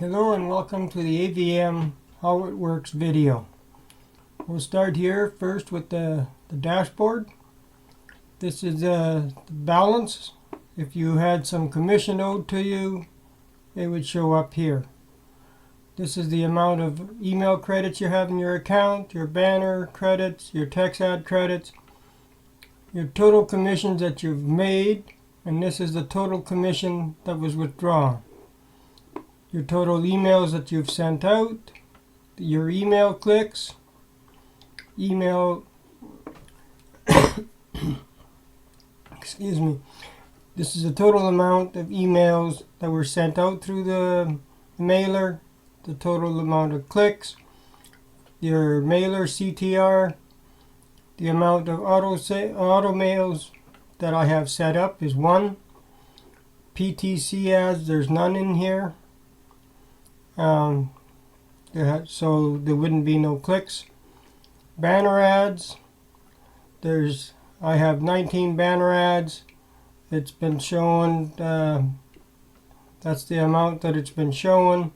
Hello and welcome to the AVM How It Works video. We'll start here first with the dashboard. This is the balance. If you had some commission owed to you, it would show up here. This is the amount of email credits you have in your account, your banner credits, your text ad credits, your total commissions that you've made, and this is the total commission that was withdrawn. Your total emails that you've sent out, your email clicks, excuse me. This is the total amount of emails that were sent out through the mailer, the total amount of clicks, your mailer CTR, the amount of auto mails that I have set up is 1. PTC ads, there's none in here. So there wouldn't be no clicks. Banner ads, I have 19 banner ads. It's been shown, that's the amount that it's been showing.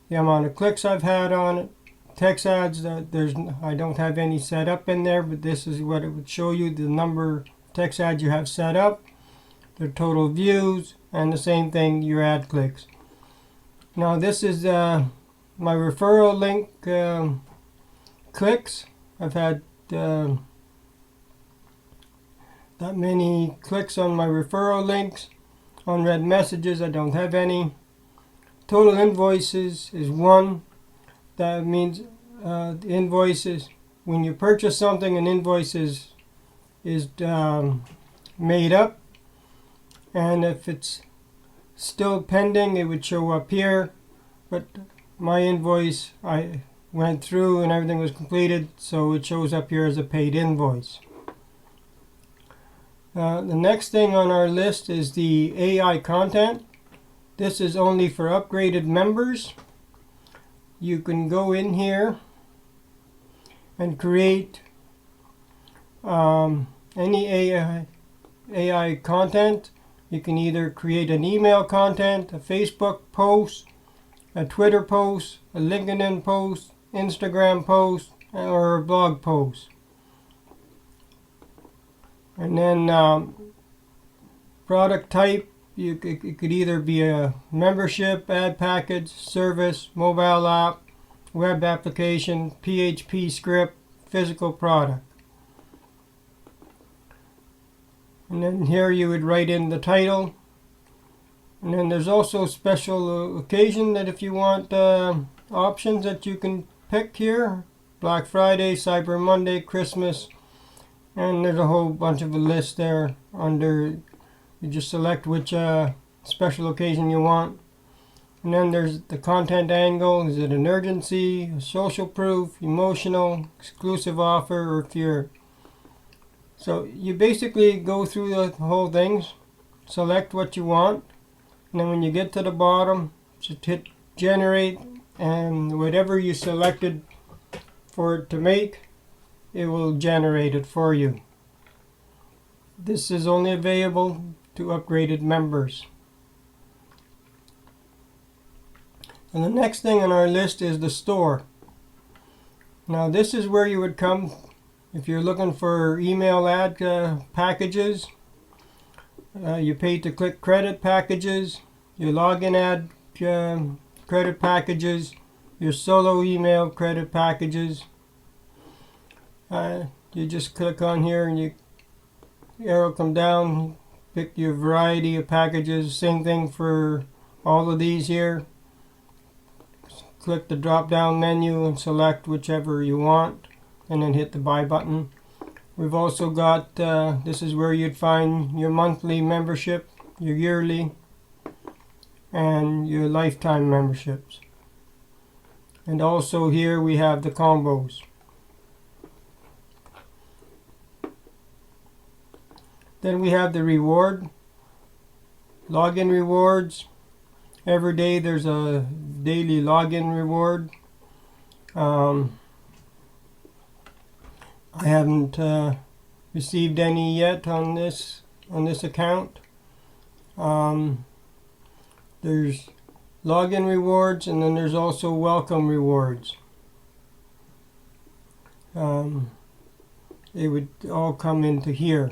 The amount of clicks I've had on it. Text ads, I don't have any set up in there, but this is what it would show you, the number of text ads you have set up, their total views, and the same thing, your ad clicks. Now this is my referral link clicks. I've had that many clicks on my referral links. Unread messages, I don't have any. Total invoices is 1. That means the invoices, when you purchase something, an invoice is made up. And if it's still pending, it would show up here, but my invoice, I went through and everything was completed, so it shows up here as a paid invoice. The next thing on our list is the AI content. This is only for upgraded members. You can go in here and create any AI content. You can either create an email content, a Facebook post, a Twitter post, a LinkedIn post, Instagram post, or a blog post. And then product type, it could either be a membership, ad package, service, mobile app, web application, PHP script, physical product. And then here you would write in the title. And then there's also special occasion that if you want options that you can pick here. Black Friday, Cyber Monday, Christmas. And there's a whole bunch of a list there under. You just select which special occasion you want. And then there's the content angle. Is it an urgency, a social proof, emotional, exclusive offer, or fear? So you basically go through the whole things, select what you want, and then when you get to the bottom, just hit generate, and whatever you selected for it to make, it will generate it for you. This is only available to upgraded members. And the next thing on our list is the store. Now this is where you would come if you're looking for email ad packages, your pay-to-click credit packages, your login ad credit packages, your solo email credit packages. You just click on here and you arrow come down, pick your variety of packages. Same thing for all of these here. Click the drop-down menu and select whichever you want, and then hit the buy button. We've also got, this is where you'd find your monthly membership, your yearly, and your lifetime memberships. And also here we have the combos. Then we have the reward, login rewards. Every day there's a daily login reward. I haven't received any yet on this account. There's login rewards, and then there's also welcome rewards. They would all come into here.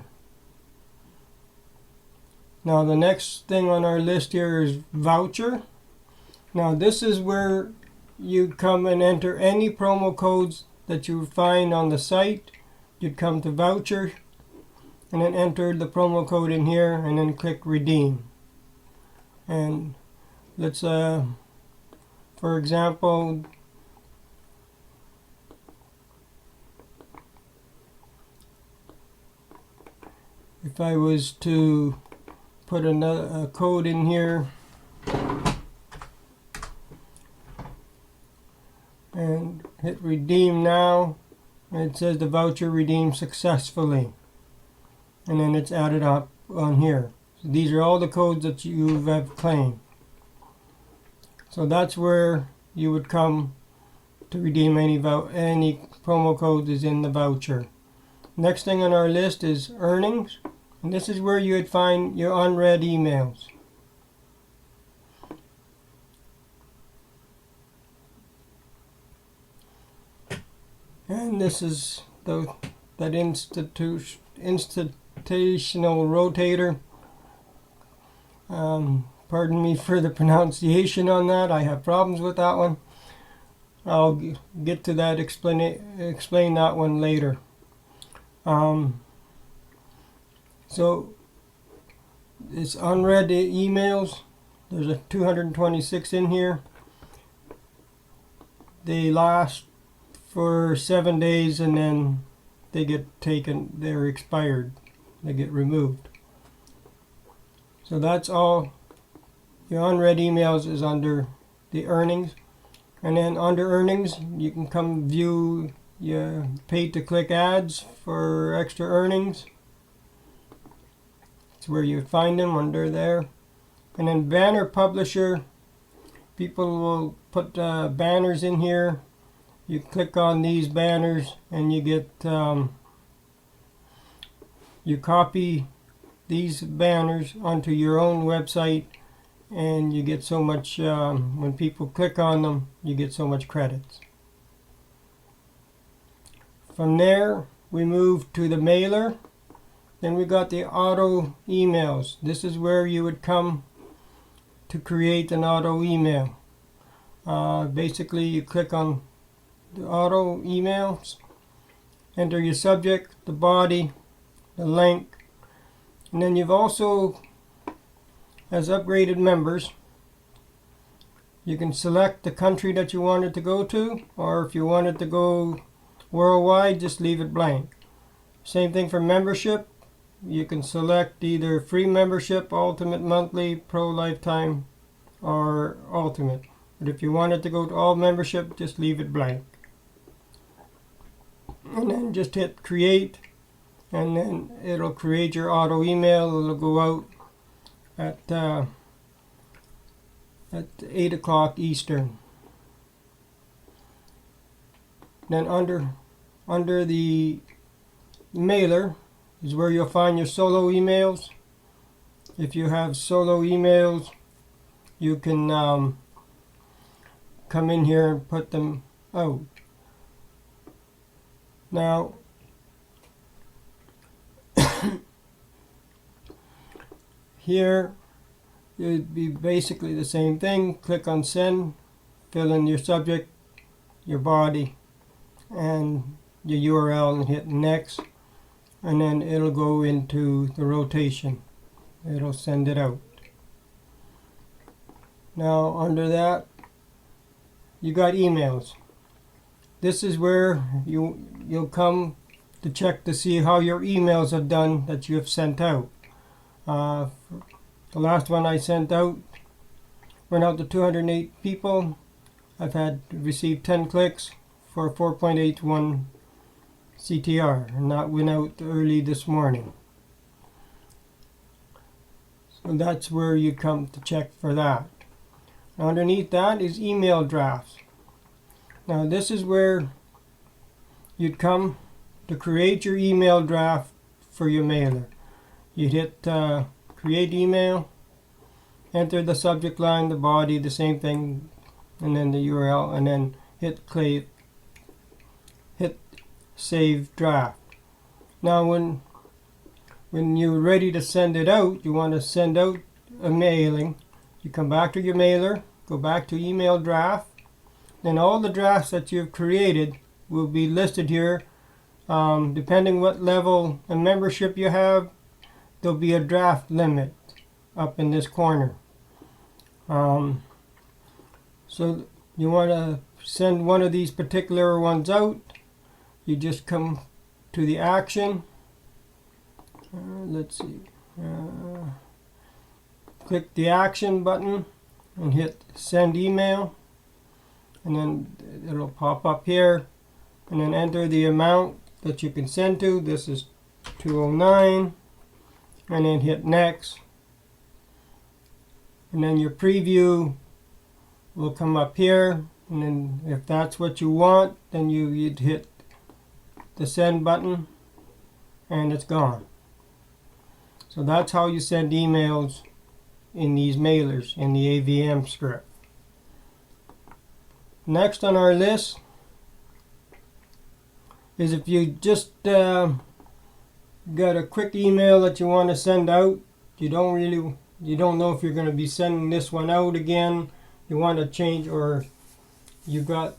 Now the next thing on our list here is voucher. Now this is where you come and enter any promo codes that you find on the site. You'd come to voucher and then enter the promo code in here and then click redeem. And let's for example, if I was to put a code in here and hit redeem now, and it says the voucher redeemed successfully, and then it's added up on here. So these are all the codes that you have claimed. So that's where you would come to redeem any promo code is in the voucher. Next thing on our list is earnings, and this is where you would find your unread emails. And this is that institutional rotator. Pardon me for the pronunciation on that. I have problems with that one. I'll get to that, explain that one later. So it's unread emails. There's a 226 in here. They last for 7 days and then they get taken, they're expired, they get removed. So that's all. Your unread emails is under the earnings, and then under earnings you can come view your paid to click ads for extra earnings. It's where you find them, under there. And then banner publisher, people will put banners in here. You click on these banners and you get you copy these banners onto your own website, and you get so much when people click on them, you get so much credits. From there we move to the mailer. Then we got the auto emails. This is where you would come to create an auto email. Basically you click on the auto emails, enter your subject, the body, the link, and then you've also, as upgraded members, you can select the country that you want it to go to, or if you want it to go worldwide, just leave it blank. Same thing for membership. You can select either free membership, ultimate monthly, pro lifetime, or ultimate. But if you want it to go to all membership, just leave it blank. And then just hit create, and then it'll create your auto email. It'll go out at 8 o'clock Eastern. Then under the mailer is where you'll find your solo emails. If you have solo emails, you can come in here and put them out. Now here it would be basically the same thing. Click on send, fill in your subject, your body, and your URL, and hit next, and then it'll go into the rotation. It'll send it out. Now under that you got emails. This is where you'll come to check to see how your emails have done that you have sent out. The last one I sent out went out to 208 people. I've received 10 clicks for 4.81 CTR, and that went out early this morning. So that's where you come to check for that. Now underneath that is email drafts. Now this is where you'd come to create your email draft for your mailer. You'd hit create email, enter the subject line, the body, the same thing, and then the URL, and then hit save draft. Now when you're ready to send it out, you want to send out a mailing, you come back to your mailer, go back to email draft, then all the drafts that you've created will be listed here. Depending what level of membership you have, there'll be a draft limit up in this corner. So you want to send one of these particular ones out, you just come to the action. Let's see. Click the action button and hit send email, and then it'll pop up here, and then enter the amount that you can send to. This is 209, and then hit next, and then your preview will come up here, and then if that's what you want, then you'd hit the send button and it's gone. So that's how you send emails in these mailers in the AVM script. Next on our list is if you just got a quick email that you want to send out, you don't know if you're going to be sending this one out again, you want to change, or you got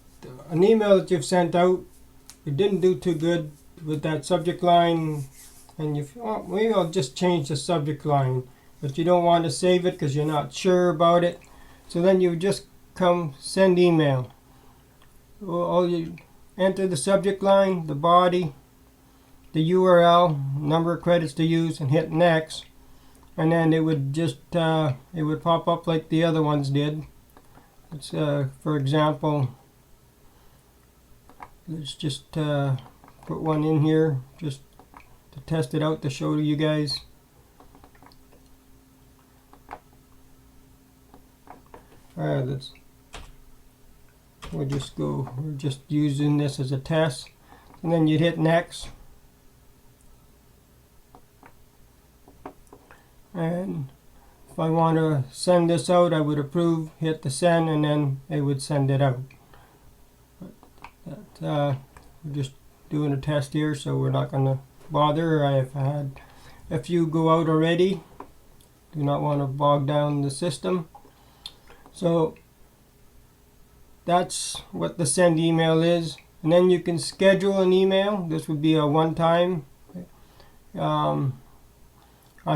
an email that you've sent out, it didn't do too good with that subject line, and you feel, maybe I'll just change the subject line, but you don't want to save it because you're not sure about it. So then you just come send email. All you enter the subject line, the body, the URL, number of credits to use, and hit next, and then it would just it would pop up like the other ones did. Let's for example, let's just put one in here just to test it out to show you guys. Alright, we're just using this as a test, and then you'd hit next, and if I want to send this out, I would approve, hit the send, and then it would send it out. We're just doing a test here, so we're not going to bother. I've had a few go out already. Do not want to bog down the system. So that's what the send email is. And then you can schedule an email. This would be a one-time. I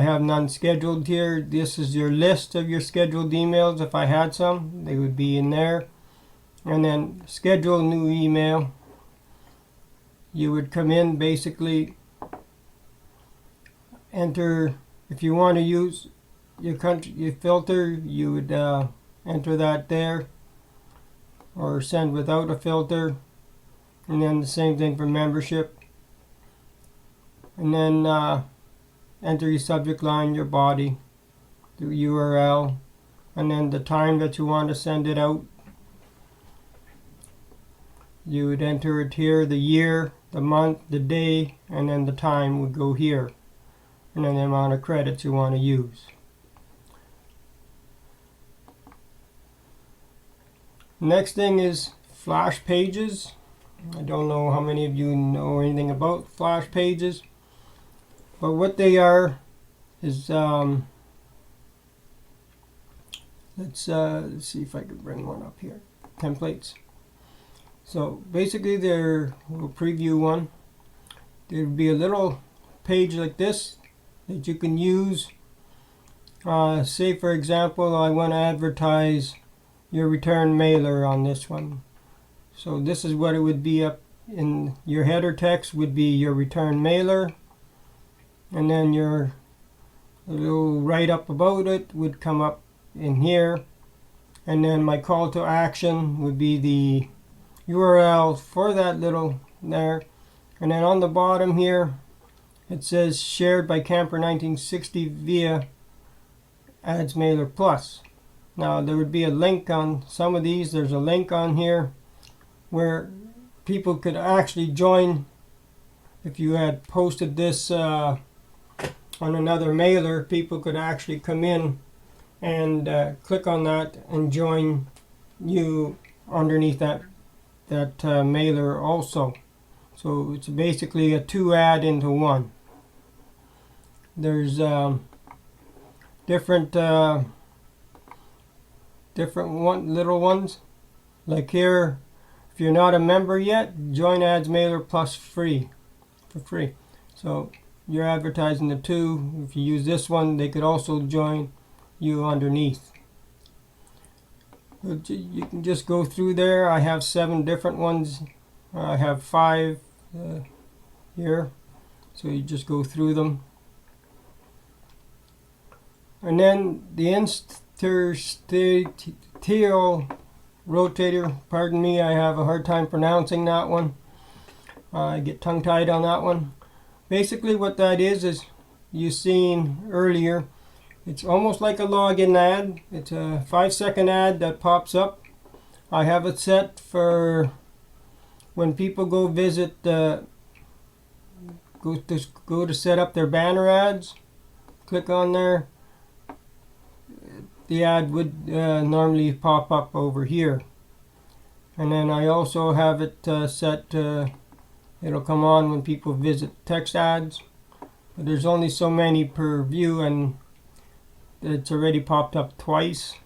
have none scheduled here. This is your list of your scheduled emails. If I had some, they would be in there. And then schedule a new email. You would come in, basically enter, if you want to use your country, your filter, you would enter that there, or send without a filter, and then the same thing for membership, and then enter your subject line, your body, the URL, and then the time that you want to send it out. You would enter it here, the year, the month, the day, and then the time would go here, and then the amount of credits you want to use. Next thing is flash pages. I don't know how many of you know anything about flash pages, but what they are is let's see if I can bring one up here. Templates. So basically, we'll preview one. There'd be a little page like this that you can use. Say for example, I want to advertise your return mailer on this one. So this is what it would be up in your header text, would be your return mailer, and then your little write up about it would come up in here, and then my call to action would be the URL for that little there, and then on the bottom here it says shared by Camper 1960 via Ads Mailer Plus. Now there would be a link on some of these. There's a link on here where people could actually join. If you had posted this on another mailer, people could actually come in and click on that and join you underneath that mailer also. So it's basically a 2 ad into 1. There's different little ones. Like here, if you're not a member yet, join Ads Mailer Plus for free. So you're advertising the 2. If you use this one, they could also join you underneath. You can just go through there. I have 7 different ones. I have 5 here. So you just go through them. And then the interstitial rotator, pardon me, I have a hard time pronouncing that one. I get tongue-tied on that one. Basically what that is you seen earlier, it's almost like a login ad. It's a 5-second ad that pops up. I have it set for when people go visit, go to set up their banner ads, click on there. The ad would normally pop up over here. And then I also have it set, it'll come on when people visit text ads. But there's only so many per view, and it's already popped up twice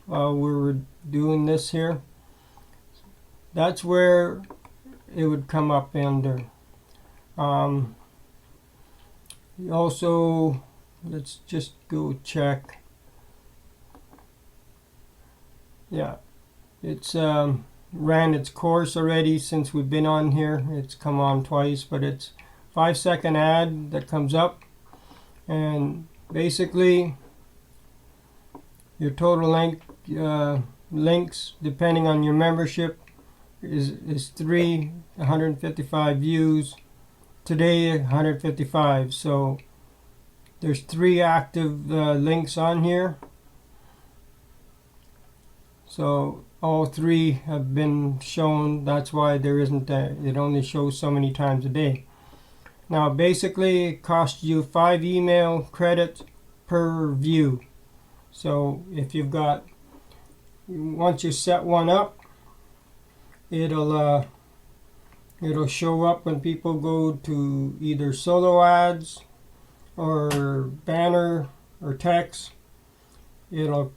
while we were doing this here. That's where it would come up under. Also, let's just go check. Yeah, it's ran its course already since we've been on here. It's come on twice, but it's 5-second ad that comes up, and basically your total links, depending on your membership, is 155 views. Today 155. So there's 3 active links on here. So all 3 have been shown. That's why there isn't it only shows so many times a day. Now basically it costs you 5 email credits per view. So if you've got, once you set one up, it'll show up when people go to either solo ads or banner or text. It'll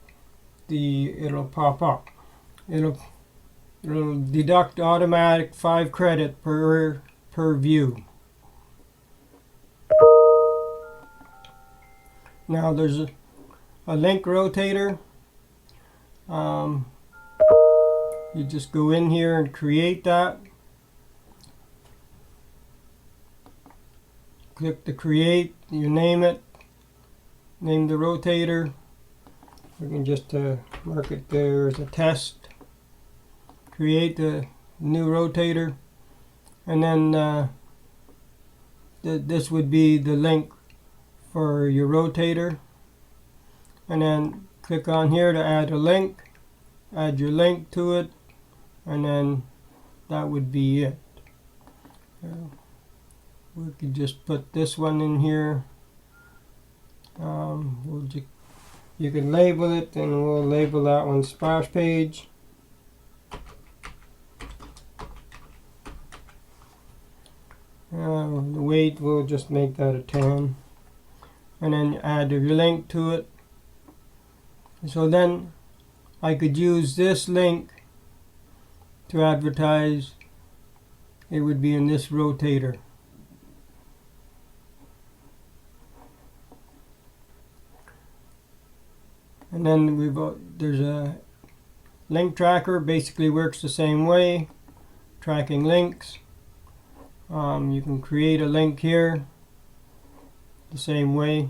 pop up. It'll deduct automatic 5 credit per view. Now there's a link rotator. You just go in here and create that. Click the create. You name it. Name the rotator. We can just mark it there as a test. Create the new rotator, and then this would be the link for your rotator. And then click on here to add a link. Add your link to it, and then that would be it. We could just put this one in here. You can label it, and we'll label that one splash page. The weight, we'll just make that a 10. And then add your link to it. So then I could use this link to advertise. It would be in this rotator. And then there's a link tracker. Basically works the same way, tracking links. You can create a link here the same way.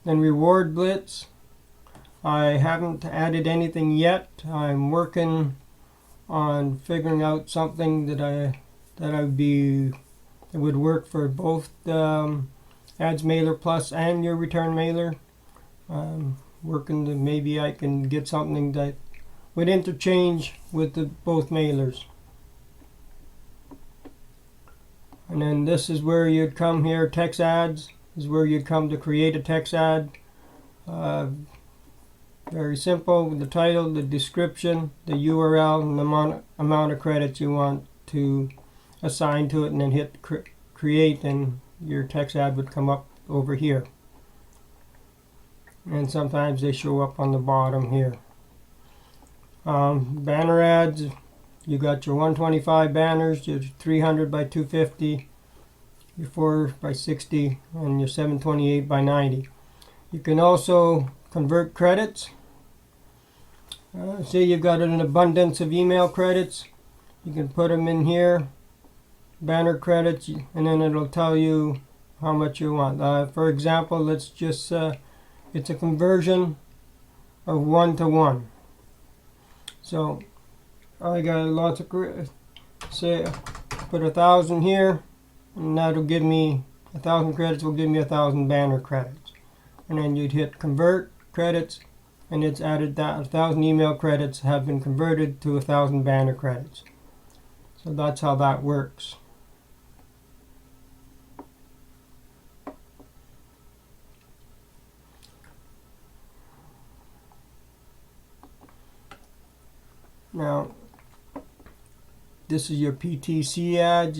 Then reward blitz. I haven't added anything yet. I'm working on figuring out something that would work for both Ads Mailer Plus and your return mailer. Working to maybe I can get something that would interchange with both mailers. And then this is where you'd come here. Text ads is where you'd come to create a text ad. Very simple. The title, the description, the URL, and the amount of credits you want to assign to it, and then hit create, and your text ad would come up over here. And sometimes they show up on the bottom here. Banner ads, you got your 125 banners, your 300 by 250, your 4 by 60, and your 728 by 90. You can also convert credits. Say you've got an abundance of email credits, you can put them in here, banner credits, and then it'll tell you how much you want. For example, let's just it's a conversion of 1 to 1. So I got lots of say put 1,000 here, and that'll give me 1,000 credits. Will give me 1,000 banner credits, and then you'd hit convert credits, and it's added that 1,000 email credits have been converted to 1,000 banner credits. So that's how that works. Now, this is your PTC ads.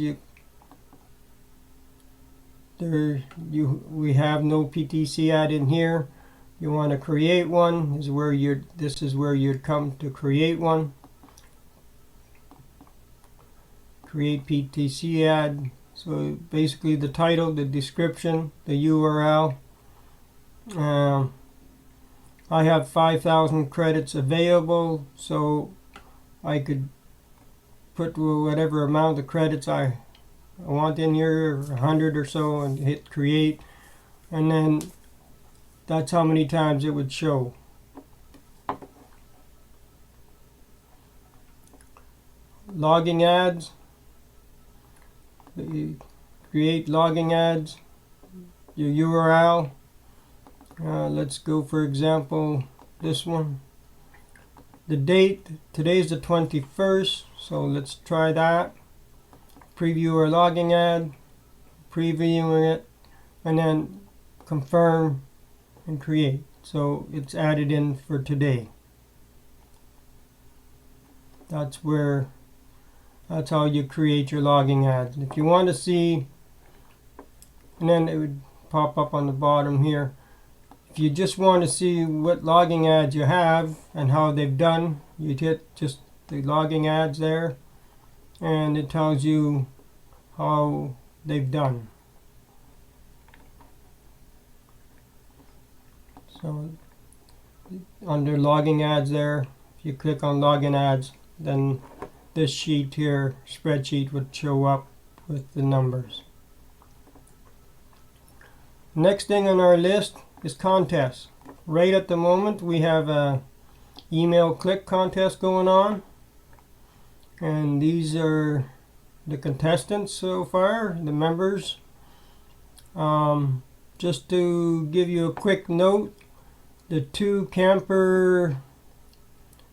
We have no PTC ad in here. You want to create one. This is where you'd come to create one. Create PTC ad. So basically, the title, the description, the URL. I have 5,000 credits available, so I could put whatever amount of credits I want in here, 100 or so, and hit create, and then that's how many times it would show. Logging ads. Create logging ads. Your URL. Let's go, for example, this one. The date, today's the 21st, so let's try that. Preview our logging ad, previewing it, and then confirm and create. So it's added in for today. That's how you create your logging ads. If you want to see, and then it would pop up on the bottom here. If you just want to see what logging ads you have and how they've done, you'd hit just the logging ads there, and it tells you how they've done. So under logging ads there, if you click on login ads, then this sheet here, spreadsheet, would show up with the numbers. Next thing on our list is contests. Right at the moment we have a email click contest going on, and these are the contestants so far, the members. Just to give you a quick note, the 2 camper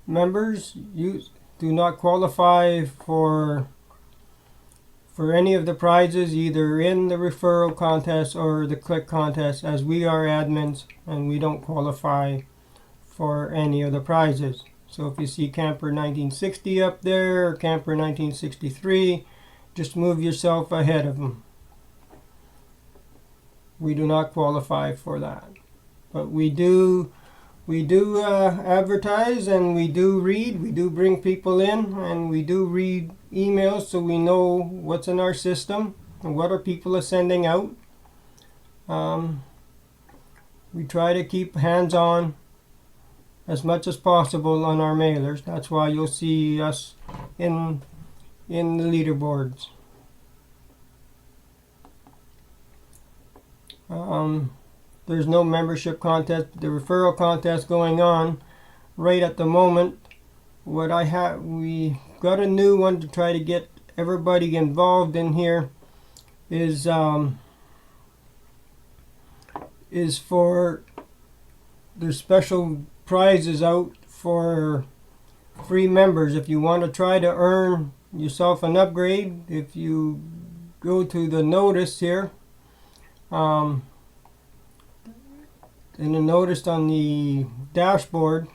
members do not qualify for any of the prizes, either in the referral contest or the click contest, as we are admins and we don't qualify for any of the prizes. So if you see Camper 1960 up there or Camper 1963, just move yourself ahead of them. We do not qualify for that, but we do advertise, and we do read. We do bring people in, and we do read emails, so we know what's in our system and what our people are sending out. We try to keep hands-on as much as possible on our mailers. That's why you'll see us in the leaderboards. There's no membership contest, the referral contest going on right at the moment. We got a new one to try to get everybody involved in here. Is for there's special prizes out for free members. If you want to try to earn yourself an upgrade, if you go to the notice here, in a notice on the dashboard.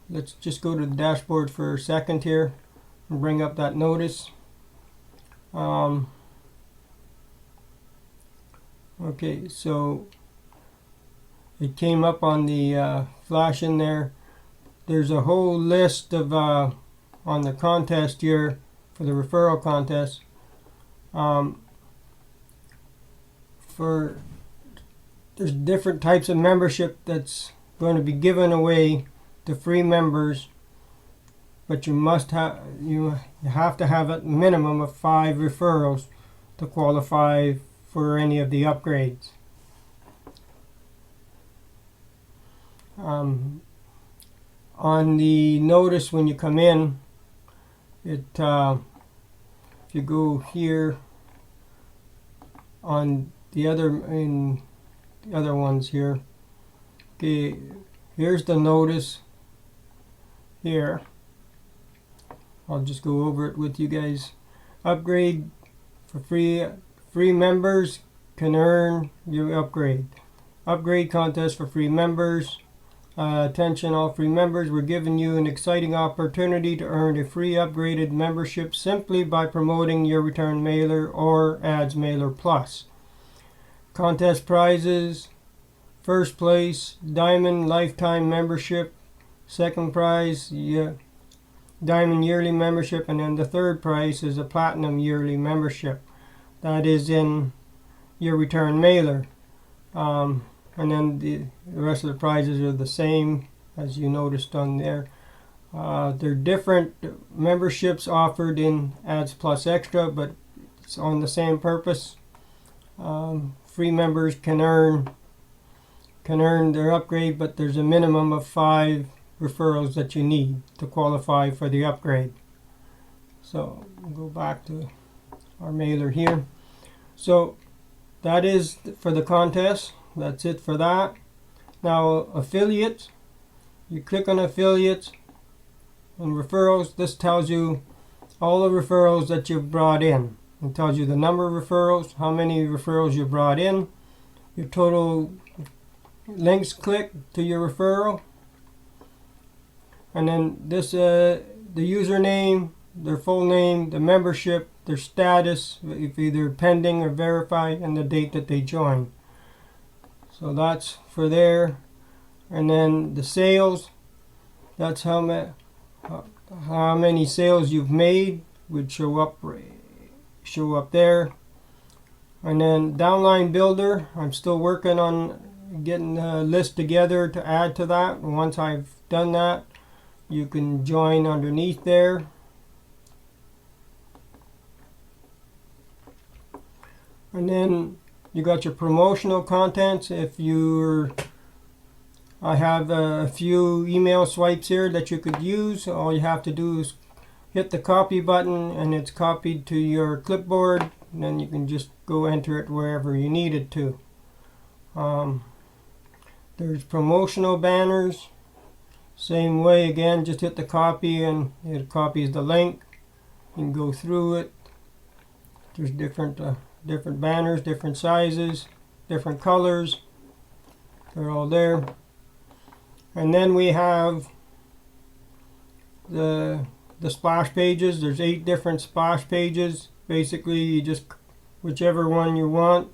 Let's just go to the dashboard for a second here and bring up that notice. Okay, so it came up on the flash in there. There's a whole list of on the contest here for the referral contest. There's different types of membership that's going to be given away to free members, but you have to have a minimum of 5 referrals to qualify for any of the upgrades. On the notice when you come in, if you go here on the other ones here, okay, here's the notice here. I'll just go over it with you guys. Upgrade for free members can earn your upgrade. Upgrade contest for free members. Attention all free members, we're giving you an exciting opportunity to earn a free upgraded membership simply by promoting your return mailer or Ads Mailer Plus. Contest prizes: first place, Diamond Lifetime Membership; second prize, Diamond Yearly Membership; and then the third prize is a Platinum Yearly Membership. That is in your return mailer. And then the rest of the prizes are the same as you noticed on there. There are different memberships offered in Ads Plus Extra, but it's on the same purpose. Free members can earn their upgrade, but there's a minimum of 5 referrals that you need to qualify for the upgrade. So we'll go back to our mailer here. So that is for the contest. That's it for that. Now affiliates, you click on affiliates and referrals. This tells you all the referrals that you've brought in. It tells you the number of referrals, how many referrals you brought in, your total links clicked to your referral, and then this the username, their full name, the membership, their status, if either pending or verified, and the date that they joined. So that's for there. And then the sales, that's how many sales you've made would show up there. And then downline builder, I'm still working on getting a list together to add to that. And once I've done that, you can join underneath there. And then you got your promotional contents. I have a few email swipes here that you could use. All you have to do is hit the copy button and it's copied to your clipboard, and then you can just go enter it wherever you need it to. There's promotional banners. Same way again, just hit the copy and it copies the link. You can go through it. There's different banners, different sizes, different colors. They're all there. And then we have the splash pages. There's 8 different splash pages. Basically, you just whichever one you want,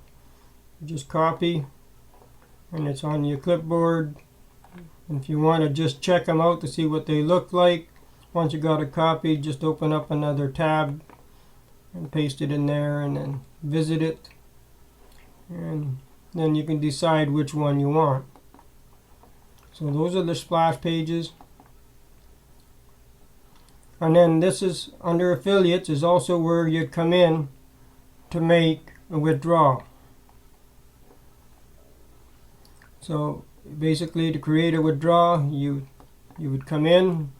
you just copy, and it's on your clipboard. And if you want to just check them out to see what they look like, once you got a copy, just open up another tab and paste it in there, and then visit it, and then you can decide which one you want. So those are the splash pages. And then this is under affiliates, is also where you come in to make a withdrawal. So basically, to create a withdrawal, you would come in,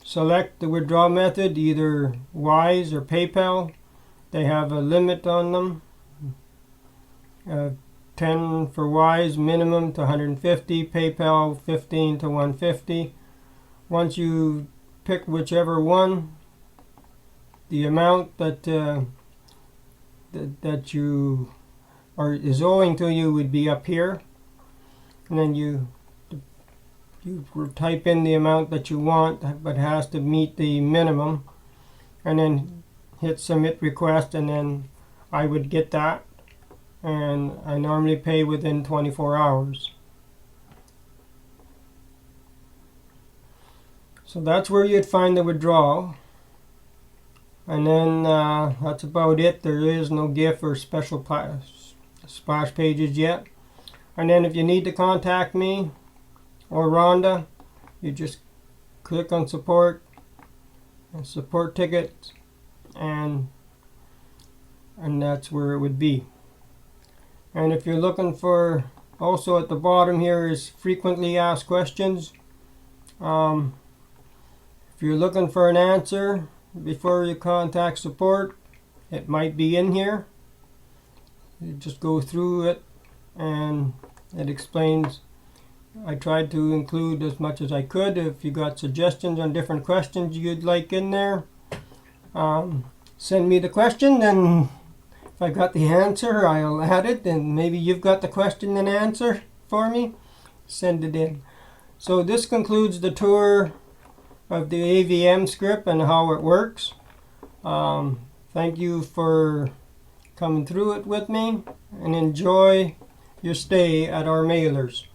select the withdrawal method, either Wise or PayPal. They have a limit on them, 10 for Wise minimum to 150, PayPal 15 to 150. Once you pick whichever one, the amount that you or is owing to you would be up here, and then you type in the amount that you want, but has to meet the minimum, and then hit submit request, and then I would get that, and I normally pay within 24 hours. So that's where you'd find the withdrawal. And then that's about it. There is no GIF or special splash pages yet. And then if you need to contact me or Rhonda, you just click on support and support tickets, and that's where it would be. And if you're looking for, also at the bottom here is frequently asked questions. If you're looking for an answer before you contact support, it might be in here. You just go through it and it explains. I tried to include as much as I could. If you got suggestions on different questions you'd like in there, send me the question, and if I got the answer, I'll add it. And maybe you've got the question and answer for me, send it in. So this concludes the tour of the AVM script and how it works. Thank you for coming through it with me, and enjoy your stay at our mailers.